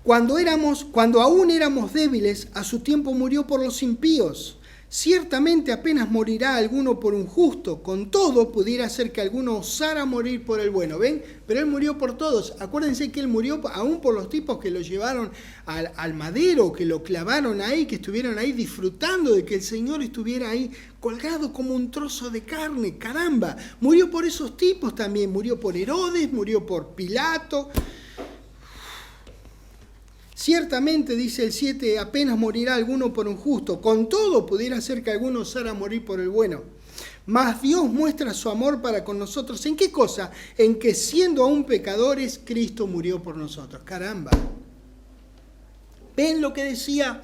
cuando aún éramos débiles, a su tiempo murió por los impíos. Ciertamente apenas morirá alguno por un justo, con todo pudiera ser que alguno osara morir por el bueno. ¿Ven? Pero Él murió por todos. Acuérdense que Él murió aún por los tipos que lo llevaron al madero, que lo clavaron ahí, que estuvieron ahí disfrutando de que el Señor estuviera ahí colgado como un trozo de carne. ¡Caramba! Murió por esos tipos también. Murió por Herodes, murió por Pilato. Ciertamente, dice el 7, apenas morirá alguno por un justo. Con todo, pudiera ser que alguno osara morir por el bueno. Mas Dios muestra su amor para con nosotros. ¿En qué cosa? En que siendo aún pecadores, Cristo murió por nosotros. ¡Caramba! ¿Ven lo que decía?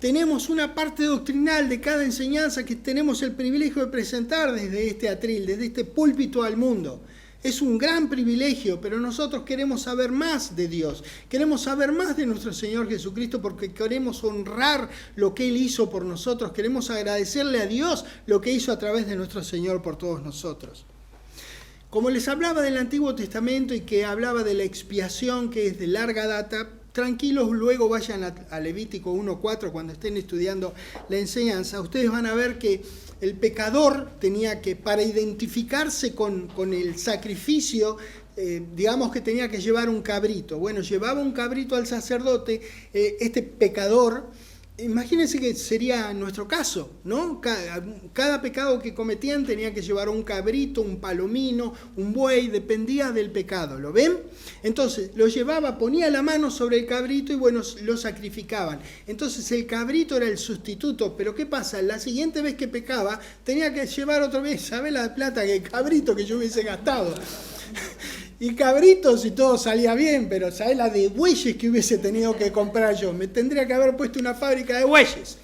Tenemos una parte doctrinal de cada enseñanza que tenemos el privilegio de presentar desde este atril, desde este púlpito al mundo. Es un gran privilegio, pero nosotros queremos saber más de Dios. Queremos saber más de nuestro Señor Jesucristo porque queremos honrar lo que Él hizo por nosotros. Queremos agradecerle a Dios lo que hizo a través de nuestro Señor por todos nosotros. Como les hablaba del Antiguo Testamento y que hablaba de la expiación que es de larga data, tranquilos, luego vayan a Levítico 1:4 cuando estén estudiando la enseñanza. Ustedes van a ver que el pecador tenía que, para identificarse con el sacrificio, digamos que tenía que llevar un cabrito. Bueno, llevaba un cabrito al sacerdote, este pecador. Imagínense que sería nuestro caso, ¿no? Cada pecado que cometían tenía que llevar un cabrito, un palomino, un buey, dependía del pecado, ¿lo ven? Entonces lo llevaba, ponía la mano sobre el cabrito y bueno, lo sacrificaban. Entonces el cabrito era el sustituto, pero ¿qué pasa? La siguiente vez que pecaba tenía que llevar otra vez, ¿sabes la plata que el cabrito que yo hubiese gastado? Y cabritos y todo salía bien, pero ¿sabés la de bueyes que hubiese tenido que comprar yo? Me tendría que haber puesto una fábrica de bueyes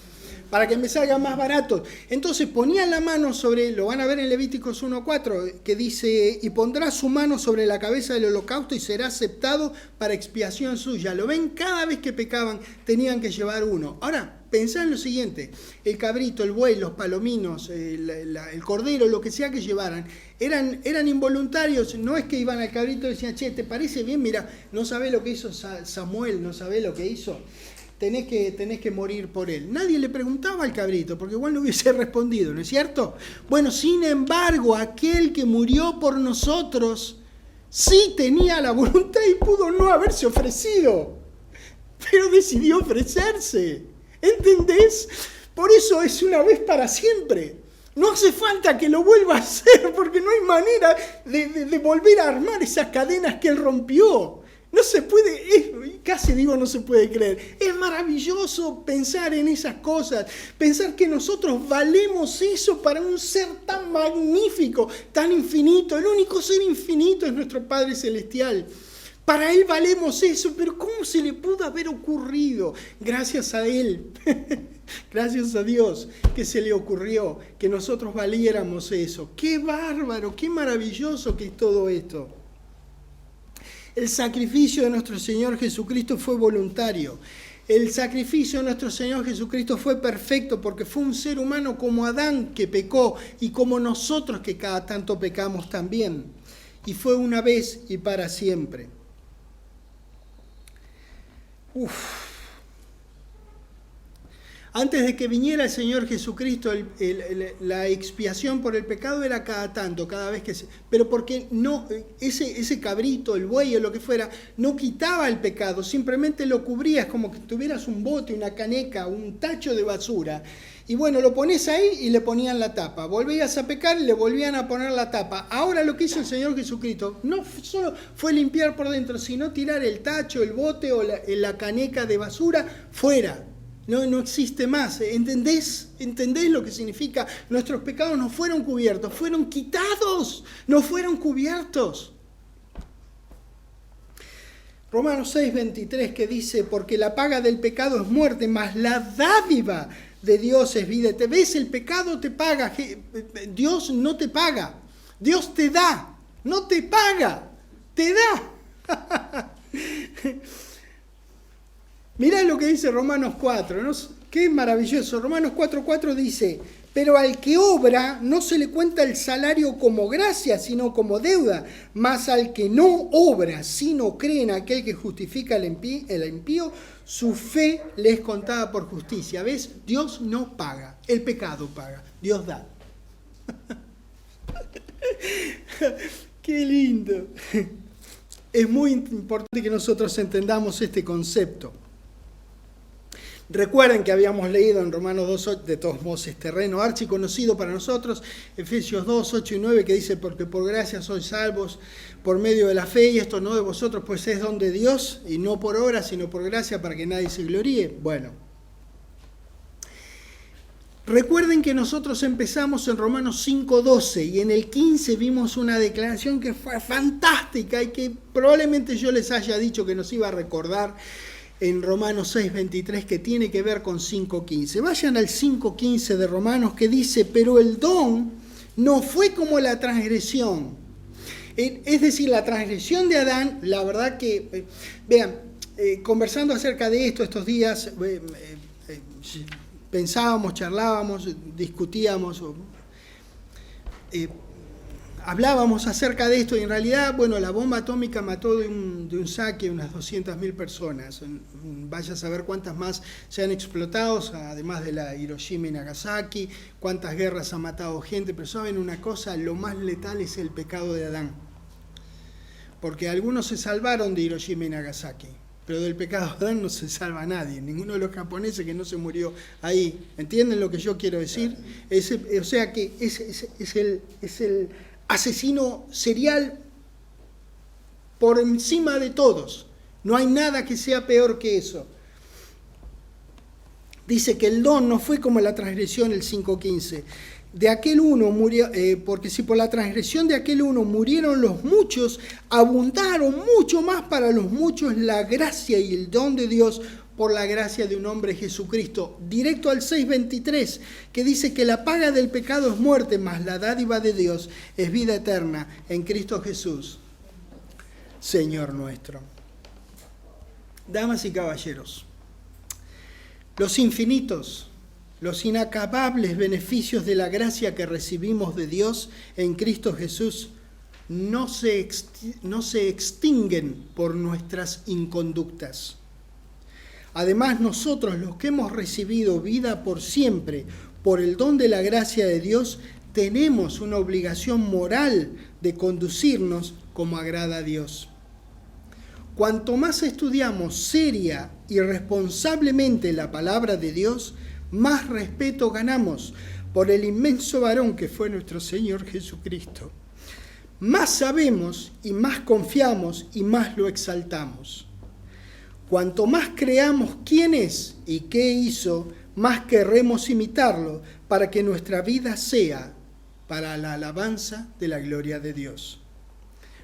para que me salgan más baratos. Entonces ponía la mano sobre, lo van a ver en Levíticos 1:4, que dice, y pondrá su mano sobre la cabeza del holocausto y será aceptado para expiación suya. ¿Lo ven? Cada vez que pecaban tenían que llevar uno. Ahora, pensá en lo siguiente, el cabrito, el buey, los palominos, el cordero, lo que sea que llevaran, eran involuntarios, no es que iban al cabrito y decían, che, ¿te parece bien? Mira, no sabés lo que hizo Samuel, no sabés lo que hizo. Tenés que morir por él. Nadie le preguntaba al cabrito, porque igual no hubiese respondido, ¿no es cierto? Bueno, sin embargo, aquel que murió por nosotros sí tenía la voluntad y pudo no haberse ofrecido, pero decidió ofrecerse. ¿Entendés? Por eso es una vez para siempre. No hace falta que lo vuelva a hacer, porque no hay manera de volver a armar esas cadenas que él rompió. No se puede, casi digo no se puede creer. Es maravilloso pensar en esas cosas, pensar que nosotros valemos eso para un ser tan magnífico, tan infinito. El único ser infinito es nuestro Padre Celestial. Para Él valemos eso, pero ¿cómo se le pudo haber ocurrido? Gracias a Él, gracias a Dios que se le ocurrió que nosotros valiéramos eso. ¡Qué bárbaro, qué maravilloso que es todo esto! El sacrificio de nuestro Señor Jesucristo fue voluntario. El sacrificio de nuestro Señor Jesucristo fue perfecto porque fue un ser humano como Adán que pecó y como nosotros que cada tanto pecamos también. Y fue una vez y para siempre. Antes de que viniera el Señor Jesucristo, la expiación por el pecado era cada tanto, cada vez que se... Pero porque no, ese cabrito, el buey o lo que fuera, no quitaba el pecado, simplemente lo cubría, es como que tuvieras un bote, una caneca, un tacho de basura. Y bueno, lo pones ahí y le ponían la tapa. Volvías a pecar y le volvían a poner la tapa. Ahora lo que hizo el Señor Jesucristo no solo fue limpiar por dentro, sino tirar el tacho, el bote o la caneca de basura fuera. No existe más. ¿Entendés? ¿Entendés lo que significa? Nuestros pecados no fueron cubiertos, fueron quitados, no fueron cubiertos. Romanos 6:23 que dice, porque la paga del pecado es muerte, mas la dádiva de Dios es vida. ¿Te ves? El pecado te paga, Dios no te paga, Dios te da, no te paga, te da. Mirá lo que dice Romanos 4, ¿no? Qué maravilloso. Romanos 4:4 dice, pero al que obra no se le cuenta el salario como gracia, sino como deuda. Mas al que no obra, sino cree en aquel que justifica el impío, su fe le es contada por justicia. ¿Ves? Dios no paga, el pecado paga, Dios da. Qué lindo. Es muy importante que nosotros entendamos este concepto. Recuerden que habíamos leído en Romanos 2, de todos modos es terreno archiconocido para nosotros, Efesios 2, 8 y 9, que dice, porque por gracia sois salvos por medio de la fe, y esto no de vosotros, pues es don de Dios, y no por obra, sino por gracia, para que nadie se gloríe. Bueno, recuerden que nosotros empezamos en Romanos 5:12, y en el 15 vimos una declaración que fue fantástica, y que probablemente yo les haya dicho que nos iba a recordar, en Romanos 6:23, que tiene que ver con 5:15. Vayan al 5:15 de Romanos, que dice, pero el don no fue como la transgresión. Es decir, la transgresión de Adán, la verdad que, vean, conversando acerca de esto estos días, pensábamos, charlábamos, discutíamos, hablábamos acerca de esto y en realidad, bueno, la bomba atómica mató de un saque unas 200.000 personas. Vaya a saber cuántas más se han explotado, además de la Hiroshima y Nagasaki, cuántas guerras ha matado gente, pero ¿saben una cosa? Lo más letal es el pecado de Adán. Porque algunos se salvaron de Hiroshima y Nagasaki, pero del pecado de Adán no se salva nadie, ninguno de los japoneses que no se murió ahí. ¿Entienden lo que yo quiero decir? O sea que es el asesino serial por encima de todos. No hay nada que sea peor que eso. Dice que el don no fue como la transgresión, el 5:15. De aquel uno murió, porque si por la transgresión de aquel uno murieron los muchos, abundaron mucho más para los muchos la gracia y el don de Dios por la gracia de un hombre, Jesucristo. Directo al 6:23, que dice que la paga del pecado es muerte, mas la dádiva de Dios es vida eterna en Cristo Jesús, Señor nuestro. Damas y caballeros, los infinitos, los inacabables beneficios de la gracia que recibimos de Dios en Cristo Jesús no se extinguen por nuestras inconductas. Además, nosotros, los que hemos recibido vida por siempre por el don de la gracia de Dios, tenemos una obligación moral de conducirnos como agrada a Dios. Cuanto más estudiamos seria y responsablemente la palabra de Dios, más respeto ganamos por el inmenso varón que fue nuestro Señor Jesucristo. Más sabemos y más confiamos y más lo exaltamos. Cuanto más creamos quién es y qué hizo, más querremos imitarlo para que nuestra vida sea para la alabanza de la gloria de Dios.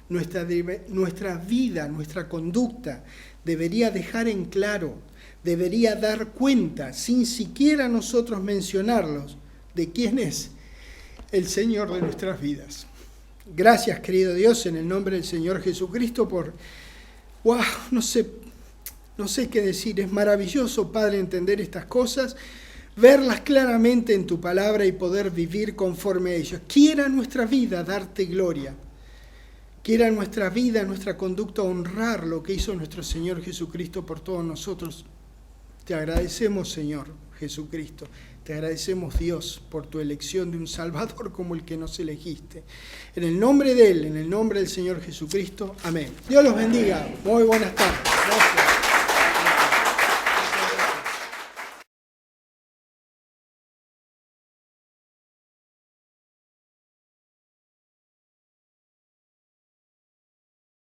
Nuestra vida, nuestra conducta debería dejar en claro, debería dar cuenta, sin siquiera nosotros mencionarlos, de quién es el Señor de nuestras vidas. Gracias, querido Dios, en el nombre del Señor Jesucristo por... No sé qué decir, es maravilloso, Padre, entender estas cosas, verlas claramente en tu palabra y poder vivir conforme a ellas. Quiera nuestra vida darte gloria, quiera nuestra vida, nuestra conducta honrar lo que hizo nuestro Señor Jesucristo por todos nosotros. Te agradecemos, Señor Jesucristo, te agradecemos, Dios, por tu elección de un Salvador como el que nos elegiste. En el nombre de Él, en el nombre del Señor Jesucristo, amén. Dios los bendiga. Muy buenas tardes. Gracias.